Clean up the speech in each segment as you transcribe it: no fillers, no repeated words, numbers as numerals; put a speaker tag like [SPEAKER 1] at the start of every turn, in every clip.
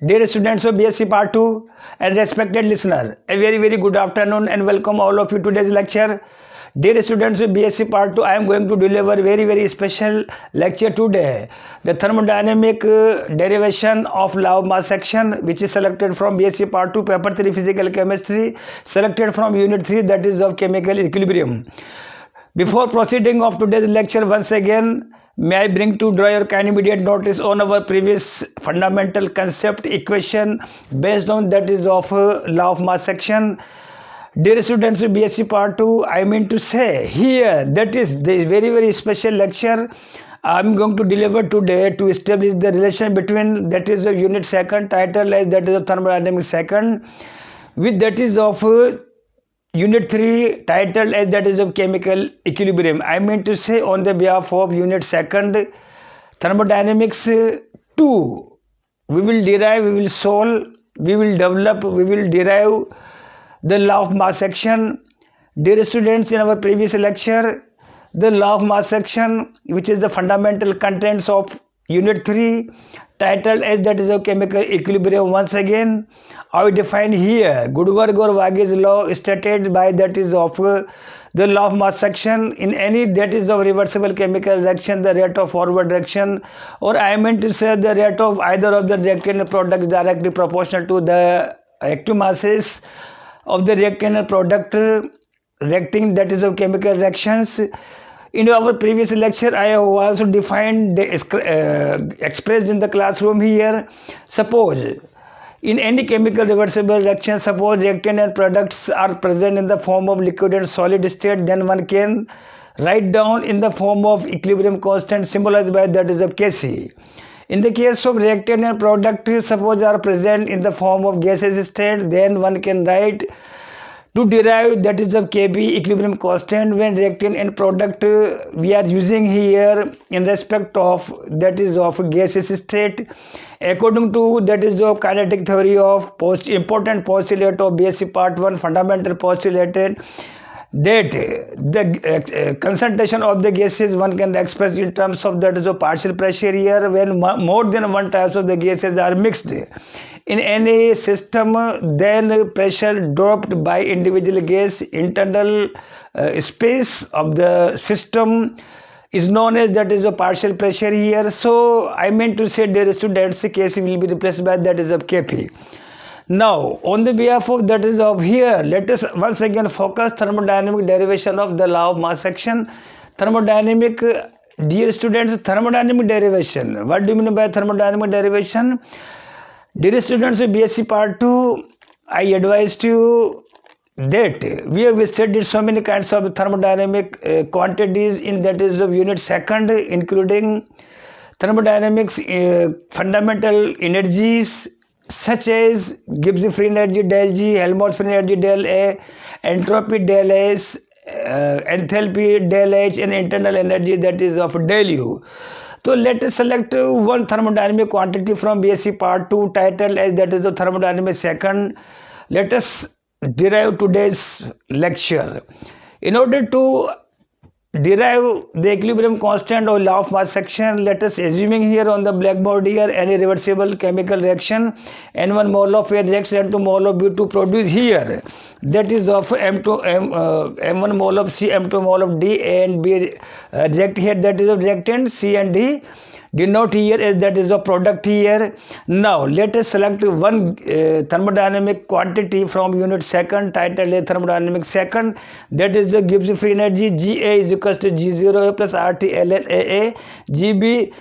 [SPEAKER 1] Dear students of B.Sc Part 2 and respected listener, a very good afternoon and welcome all of you to today's lecture. Dear students of B.Sc Part 2, I am going to deliver very special lecture today. The thermodynamic derivation of law of mass section, which is selected from B.Sc Part 2, Paper 3, Physical Chemistry, selected from Unit 3, that is of chemical equilibrium. Before proceeding of today's lecture, once again, may I bring to draw your kind immediate notice on our previous fundamental concept equation based on that is of law of mass section. Dear students of B.Sc Part 2, I mean to say here that is this very special lecture I am going to deliver today to establish the relation between that is of unit second title as that is of thermodynamic second with that is of Unit 3 titled as that is of chemical equilibrium. I mean to say on the behalf of Unit 2nd thermodynamics 2, we will derive, we will solve, we will develop, we will derive the law of mass section. Dear students, in our previous lecture, the law of mass section, which is the fundamental contents of Unit 3 titled as that is of chemical equilibrium. Once again, I define here Goodwork or Vage's law stated by that is of the law of mass section in any that is of reversible chemical reaction, the rate of forward reaction, or I meant to say the rate of either of the reactant products directly proportional to the active masses of the reactant product reacting that is of chemical reactions. In our previous lecture, I have also defined expressed in the classroom here. Suppose in any chemical reversible reaction, suppose reactant and products are present in the form of liquid and solid state, then one can write down in the form of equilibrium constant symbolized by that is of Kc. In the case of reactant and product, suppose are present in the form of gaseous state, then one can write to derive that is of Kb equilibrium constant when reactant and product we are using here in respect of that is of gaseous state according to that is of kinetic theory of important postulate of B.Sc Part 1 fundamental postulated that the concentration of the gases one can express in terms of that is of partial pressure here when more than one types of the gases are mixed in any system, then pressure dropped by individual gas internal space of the system is known as that is a partial pressure here. So I meant to say dear students, Kc will be replaced by that is of Kp. Now on the behalf of that is of here, let us once again focus thermodynamic derivation of the law of mass section. Thermodynamic, dear students, thermodynamic derivation. What do you mean by thermodynamic derivation? Dear students of B.Sc Part 2, I advise you that we have studied so many kinds of thermodynamic quantities in that is of Unit 2nd, including thermodynamics fundamental energies such as Gibbs free energy del G, Helmholtz free energy del A, entropy del S, enthalpy del H, and internal energy that is of del U. So let us select one thermodynamic quantity from B.Sc Part 2 titled as that is the thermodynamic second. Let us derive today's lecture. In order to derive the equilibrium constant or law of mass section, let us assuming here on the blackboard here any reversible chemical reaction N1 mole of A reacts N2 mole of B to produce here that is of M1 mole of C, M2 mole of D, A and B react here that is of reactant, C and D denote here as that is a product here. Now let us select one thermodynamic quantity from Unit 2nd titled as thermodynamic second, that is the Gibbs free energy. Ga is equals to G0 A plus RT ln AA. Gb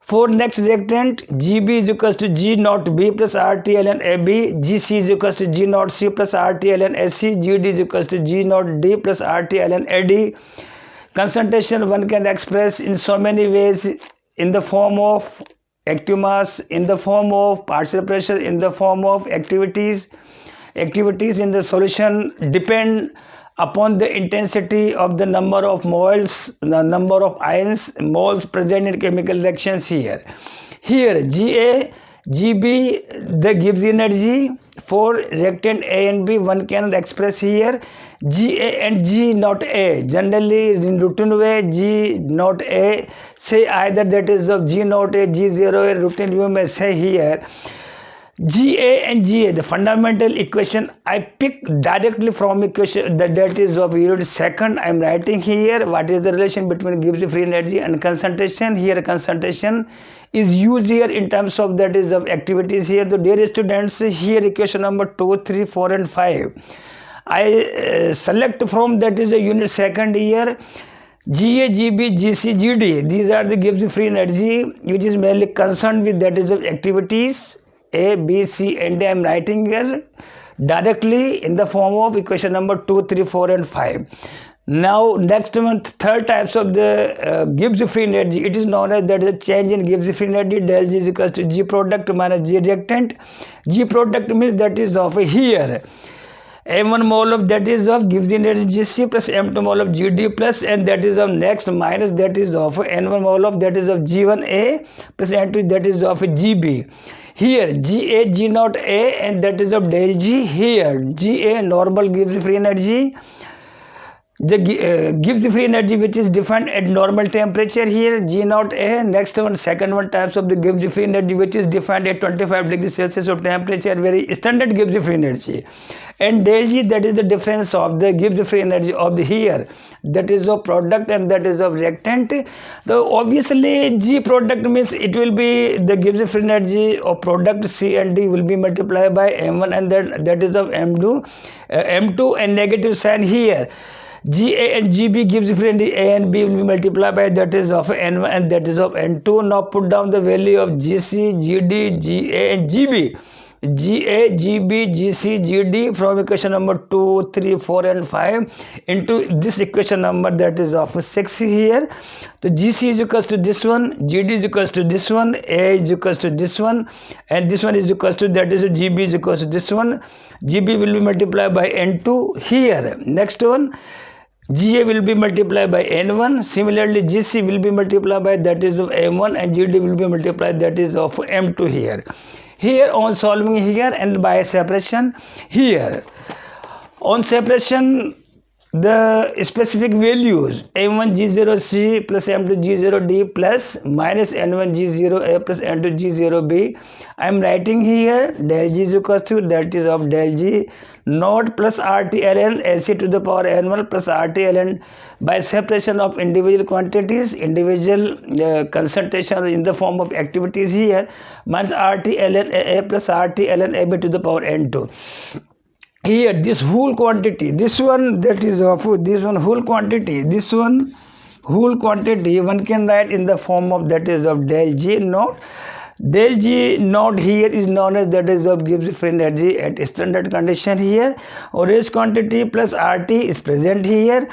[SPEAKER 1] for next reactant, Gb is equals to G naught B plus RT ln AB. Gc is equals to G naught C plus RT ln SC. Gd is equals to G naught D plus RT ln AD. Concentration one can express in so many ways, in the form of active mass, in the form of partial pressure, in the form of activities. Activities in the solution depend upon the intensity of the number of moles, the number of ions, moles present in chemical reactions here. Here Ga, Gb, the Gibbs energy for reactant A and B one can express here Ga and G naught A. Generally in routine way G naught A say either that is of G naught A, G0 A, routine you may say here GA and GA, the fundamental equation I pick directly from equation that is of unit second. I am writing here what is the relation between Gibbs free energy and concentration. Here concentration is used here in terms of that is of activities here. So dear students, here equation number 2, 3, 4 and 5. I select from that is a unit second here. GA, GB, GC, GD. These are the Gibbs free energy which is mainly concerned with that is of activities. A, B, C and I am writing here directly in the form of equation number 2, 3, 4 and 5. Now next one, third types of the Gibbs free energy. It is known as that is a change in Gibbs free energy. Del G is equals to G product minus G reactant. G product means that is of here. M1 mole of that is of Gibbs energy Gc plus M2 mole of Gd plus and that is of next minus that is of N1 mole of that is of G1A plus N2 that is of Gb. Here Ga G0 A and that is of del G. Here Ga normal Gibbs free energy. The Gibbs free energy which is defined at normal temperature here G0 A. Next one, second one types of the Gibbs free energy which is defined at 25 degrees Celsius of temperature, very standard Gibbs free energy. And del G, that is the difference of the Gibbs free energy of the here, that is of product and that is of reactant. So obviously G product means it will be the Gibbs free energy of product C and D will be multiplied by M1 and that is of M2 and negative sign here. GA and GB gives free energy. A and B will be multiplied by that is of N1 and that is of N2. Now put down the value of GC, GD, GA and GB. GA, GB, GC, GD from equation number 2, 3, 4 and 5 into this equation number that is of 6 here. So GC is equals to this one, GD is equals to this one, A is equals to this one and this one is equals to that is GB is equals to this one. GB will be multiplied by N2 here. Next one, GA will be multiplied by N1. Similarly, GC will be multiplied by that is of M1 and GD will be multiplied that is of M2 here. Here on solving here and by separation here. On separation, the specific values M1 G0C plus M2 G0D plus minus N1 G0A plus N2 G0B. I am writing here del G is equals to that is of del G naught plus RT ln AC to the power N1 plus RT ln by separation of individual quantities, individual concentration in the form of activities here minus RT ln AA plus RT ln AB to the power N2. Here this whole quantity, this one that is of this one whole quantity, this one whole quantity one can write in the form of that is of del G naught. Del G naught here is known as that is of Gibbs free energy at standard condition here. Orange quantity plus RT is present here.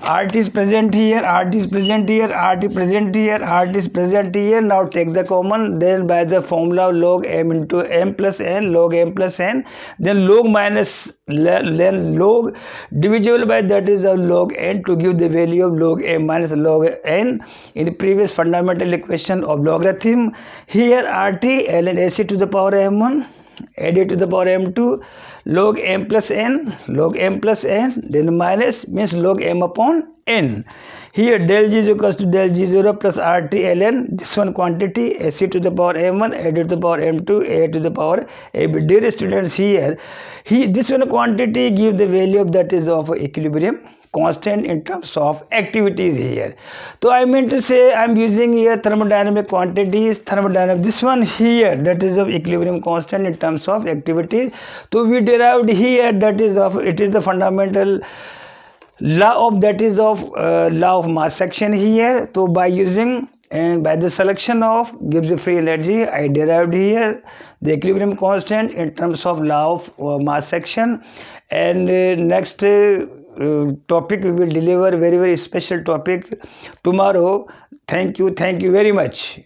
[SPEAKER 1] RT is present here, RT is present here, RT present here, RT is present here. Now take the common, then by the formula log M into M plus N, log M plus N, then log minus log divisible by that is of log N to give the value of log M minus log N in the previous fundamental equation of logarithm. Here RT ln AC to the power M1 added to the power M2 log M plus N, then minus means log M upon N. Here del G is equals to del G0 plus RT ln this one quantity AC to the power M1 added to the power M2 A to the power AB. Dear students, here this one quantity give the value of that is of equilibrium constant in terms of activities here. So I meant to say I am using here thermodynamic quantities, this one here that is of equilibrium constant in terms of activities. So we derived here that is of, it is the fundamental law of that is of law of mass action here. So by using and by the selection of Gibbs free energy, I derived here the equilibrium constant in terms of law of mass action. And next topic we will deliver very special topic tomorrow. Thank you very much.